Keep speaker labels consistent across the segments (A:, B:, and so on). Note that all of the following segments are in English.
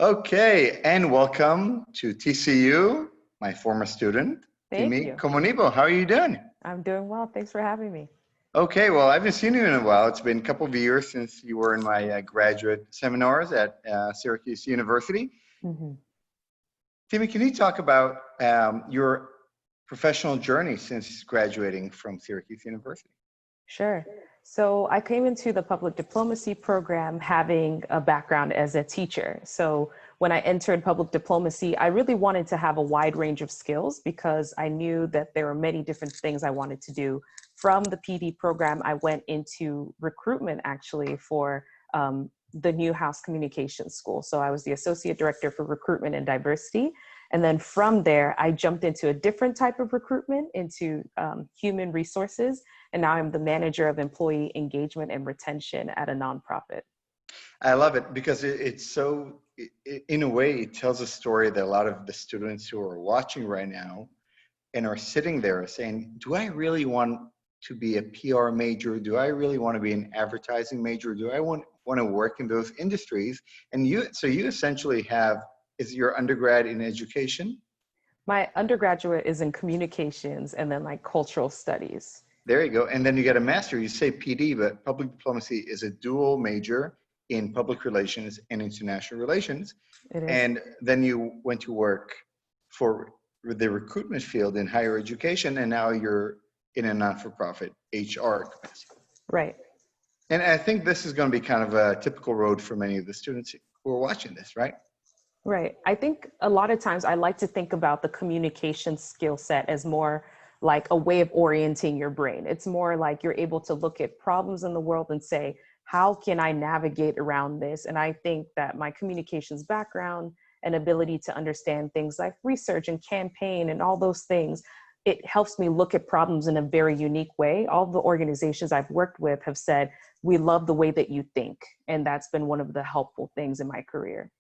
A: Okay, and welcome to TCU, my former student,
B: Thank
A: Timi
B: you.
A: Komonibo. How are you doing?
B: I'm doing well. Thanks for having me.
A: Okay, well, I haven't seen you in a while. It's been a couple of years since you were in my graduate seminars at Syracuse University.
B: hmm
A: Timi, can you talk about your professional journey since graduating from Syracuse University?
B: Sure. So I came into the public diplomacy program having a background as a teacher. So when I entered public diplomacy, I really wanted to have a wide range of skills because I knew that there were many different things I wanted to do. From the PD program, I went into recruitment actually for the Newhouse Communications School. So I was the associate director for recruitment and diversity. And then from there, I jumped into a different type of recruitment, into human resources. And now I'm the manager of employee engagement and retention at a nonprofit.
A: I love it because it's so, in a way, it tells a story that a lot of the students who are watching right now and are sitting there saying, do I really want to be a PR major? Do I really want to be an advertising major? Do I want to work in those industries? And so you essentially have, is your undergrad in education?
B: My undergraduate is in communications and then like cultural studies.
A: There you go. And then you get a master, you say PD, but public diplomacy is a dual major in public relations and international relations.
B: It is.
A: And then you went to work for the recruitment field in higher education, and now you're in a non-for-profit HR capacity.
B: Right.
A: And I think this is going to be kind of a typical road for many of the students who are watching this, right?
B: Right. I think a lot of times I like to think about the communication skill set as more like a way of orienting your brain. It's more like you're able to look at problems in the world and say, how can I navigate around this? And I think that my communications background and ability to understand things like research and campaign and all those things, it helps me look at problems in a very unique way. All the organizations I've worked with have said, we love the way that you think. And that's been one of the helpful things in my career.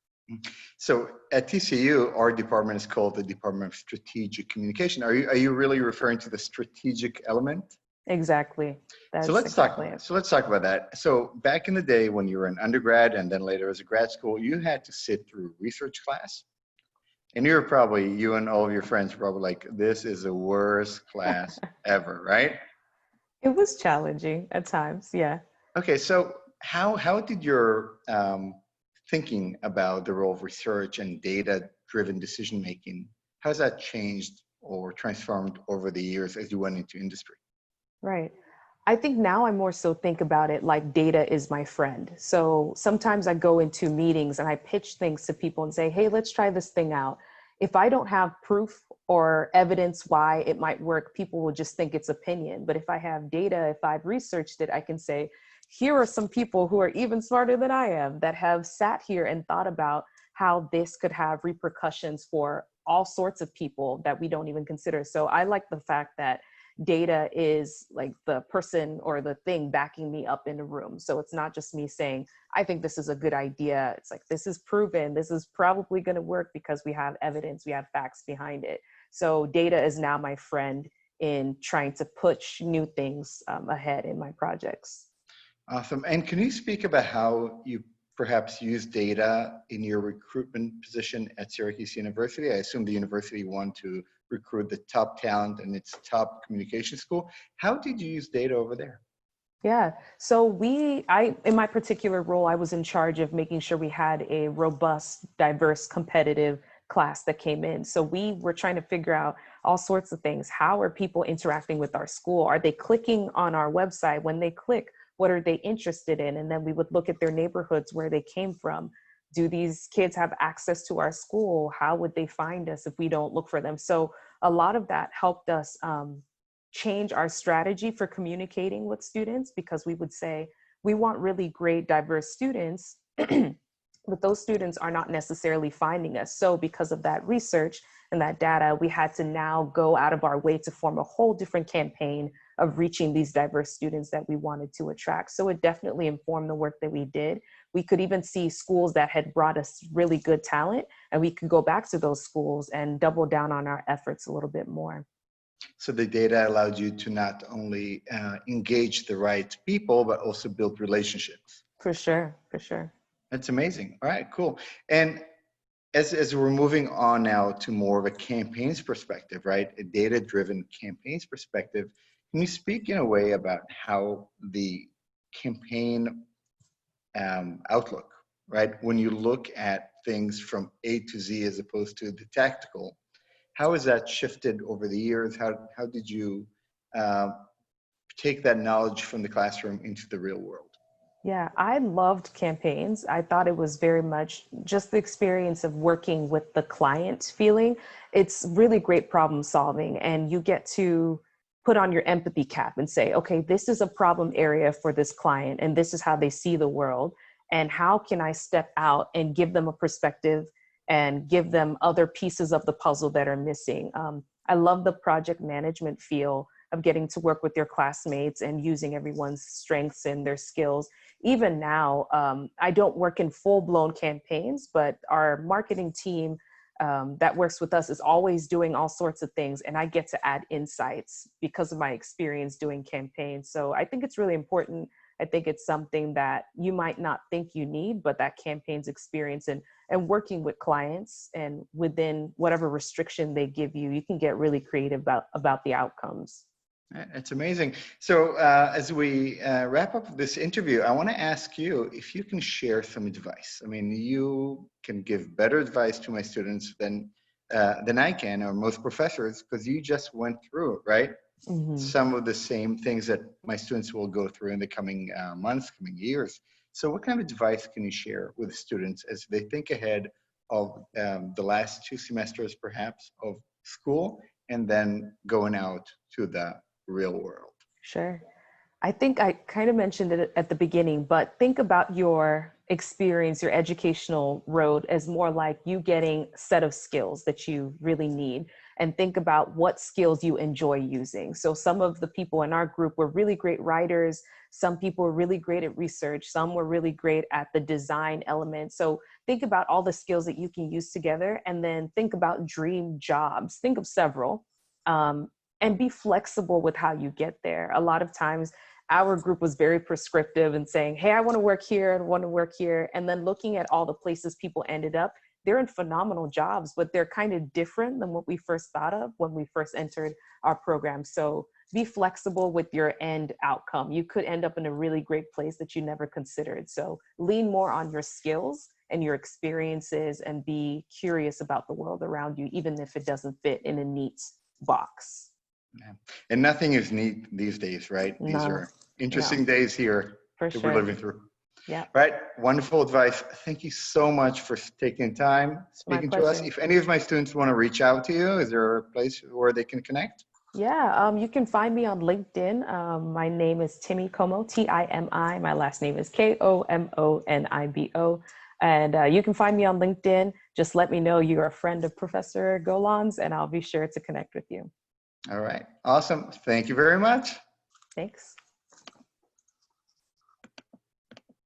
A: So at TCU, our department is called the Department of Strategic Communication. Are you really referring to the strategic element?
B: Exactly.
A: So
B: That's
A: let's talk.
B: exactly it.
A: So let's talk about that. So back in the day, when you were an undergrad and then later as a grad school, you had to sit through research class, and you and all of your friends were probably like, "This is the worst class ever," right?
B: It was challenging at times. Yeah.
A: Okay, so how did your thinking about the role of research and data-driven decision making, how's that changed or transformed over the years as you went into industry?
B: Right. I think now I more so think about it like data is my friend. So sometimes I go into meetings and I pitch things to people and say, hey, let's try this thing out. If I don't have proof or evidence why it might work, people will just think it's opinion. But if I have data, if I've researched it, I can say, here are some people who are even smarter than I am that have sat here and thought about how this could have repercussions for all sorts of people that we don't even consider. So I like the fact that data is like the person or the thing backing me up in a room. So it's not just me saying, I think this is a good idea. It's like, this is proven, this is probably going to work because we have evidence, we have facts behind it. So data is now my friend in trying to push new things ahead in my projects.
A: Awesome. And can you speak about how you perhaps use data in your recruitment position at Syracuse University? I assume the university wanted to recruit the top talent in its top communication school. How did you use data over there?
B: Yeah. So in my particular role, I was in charge of making sure we had a robust, diverse, competitive class that came in. So we were trying to figure out all sorts of things. How are people interacting with our school? Are they clicking on our website? When they click, what are they interested in? And then we would look at their neighborhoods, where they came from. Do these kids have access to our school? How would they find us if we don't look for them? So a lot of that helped us change our strategy for communicating with students, because we would say, we want really great, diverse students, but those students are not necessarily finding us. So because of that research and that data, we had to now go out of our way to form a whole different campaign of reaching these diverse students that we wanted to attract. So it definitely informed the work that we did. We could even see schools that had brought us really good talent, and we could go back to those schools and double down on our efforts a little bit more.
A: So the data allowed you to not only engage the right people, but also build relationships.
B: For sure, for sure.
A: That's amazing. All right, cool. And as we're moving on now to more of a campaigns perspective, right? A data-driven campaigns perspective, can you speak in a way about how the campaign outlook, right? When you look at things from A to Z as opposed to the tactical, how has that shifted over the years? How did you uh, take that knowledge from the classroom into the real world?
B: Yeah, I loved campaigns. I thought it was very much just the experience of working with the client feeling. It's really great problem solving, and you get to put on your empathy cap and say, okay, this is a problem area for this client, and this is how they see the world. And how can I step out and give them a perspective and give them other pieces of the puzzle that are missing? I love the project management feel of getting to work with your classmates and using everyone's strengths and their skills. Even now, I don't work in full-blown campaigns, but our marketing team that works with us is always doing all sorts of things, and I get to add insights because of my experience doing campaigns. So I think it's really important. I think it's something that you might not think you need, but that campaigns experience and working with clients and within whatever restriction they give you, you can get really creative about the outcomes.
A: It's amazing. So as we wrap up this interview, I want to ask you if you can share some advice. I mean, you can give better advice to my students than I can, or most professors, because you just went through it, right?
B: Mm-hmm.
A: Some of the same things that my students will go through in the coming months, coming years. So what kind of advice can you share with students as they think ahead of the last 2 semesters, perhaps, of school, and then going out to the real world?
B: Sure. I think I kind of mentioned it at the beginning, but think about your experience, your educational road as more like you getting a set of skills that you really need, and think about what skills you enjoy using. So some of the people in our group were really great writers. Some people were really great at research. Some were really great at the design element. So think about all the skills that you can use together, and then think about dream jobs. Think of several. And be flexible with how you get there. A lot of times our group was very prescriptive and saying, hey, I want to work here and want to work here. And then looking at all the places people ended up, they're in phenomenal jobs, but they're kind of different than what we first thought of when we first entered our program. So be flexible with your end outcome. You could end up in a really great place that you never considered. So lean more on your skills and your experiences and be curious about the world around you, even if it doesn't fit in a neat box.
A: Yeah. And nothing is neat these days, right? These
B: No,
A: are interesting
B: no,
A: days here
B: for
A: that we're
B: sure.
A: living through.
B: Yeah,
A: Right? Wonderful advice. Thank you so much for taking time
B: my
A: speaking to us.
B: pleasure.
A: If any of my students want to reach out to you, is there a place where they can connect?
B: Yeah, you can find me on LinkedIn. My name is Timi Como, Timi. My last name is Komonibo. And you can find me on LinkedIn. Just let me know you're a friend of Professor Golan's, and I'll be sure to connect with you.
A: All right. Awesome. Thank you very much.
B: Thanks.